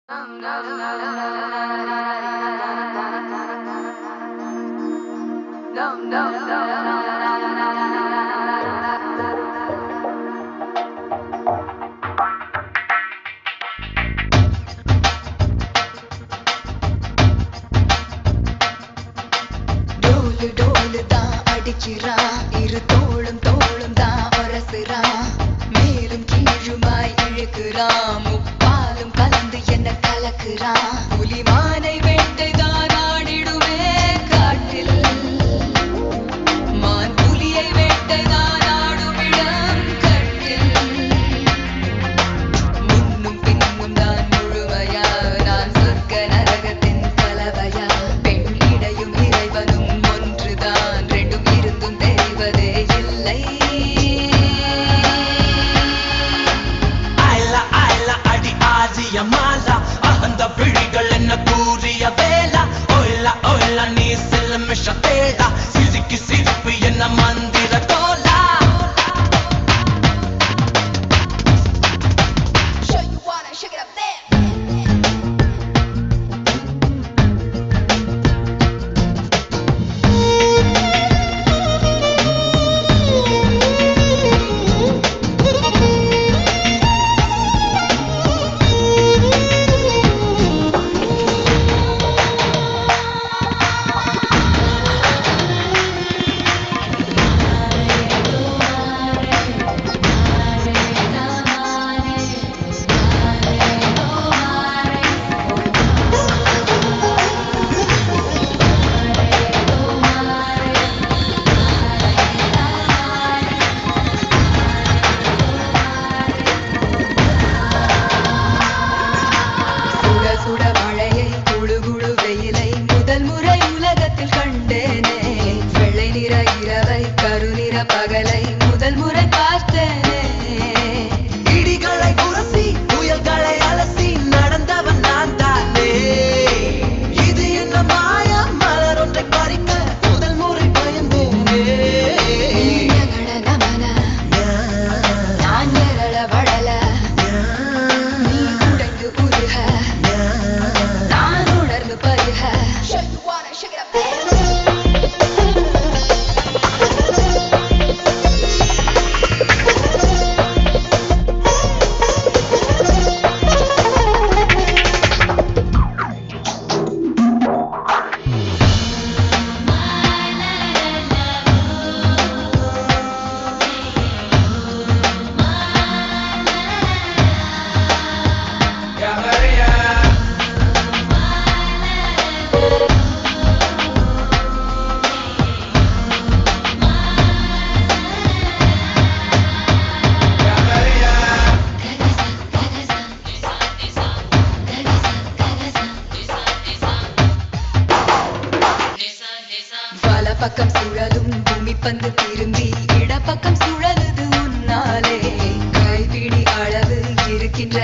டோலு தான் அடிக்கிறான், இரு தோளும் தான் உரசுறான், மேலும் கீழுமாய் இழுக்கிறான், முப்பாலும் கலந்து என்ன கலக்குறான். புலிமானை வேட்டைதான் ஆடிடுமே காட்டில், மான் புலியை வேட்டைதான் ஆடுமிடம் கட்டில். முன்னும் பின்னும் தான் முழுமையா, நான் சொர்க்க நரகத்தின் கலவையா. பெண்ணிடையும் இறைவனும் ஒன்றுதான், ரெண்டும் இருந்தும் தெரிவதே இல்லை. அடி ஆதிய மாலா, அகந்த விழிகள் என்ன கூறிய வேளா. ஒயிலா ஒயிலா நீ சில மிஷ தேடா, சிரிக்கு சிரிப்பு என்ன மந்திர தோலா. Show you wanna shake it up there. சுட மழையை குழு குழு வெயிலை முதல் முறை உலகத்தில் கண்டேனே. வெள்ளை நிற இரவை கருநிற பகலை முதல் முறை பார்த்தேனே. இடிகளை உரசி புயல்களை அலசி நடந்தவன் நான் தானே. இது என்ன மாயா, மலர் ஒன்றை பறிக்க முதல் முறை பயந்தேனே. நீலகட நமன நான் நிரள வளல, நீ உடைந்து உருக நான் உணர்ந்து பருக. Show you wanna shake it up there. பக்கம் சுழலும் பூமி பந்து திரும்பி இடப்பக்கம் சுழலுது உன்னாலே. கைப்பிடி அளவு இருக்கின்ற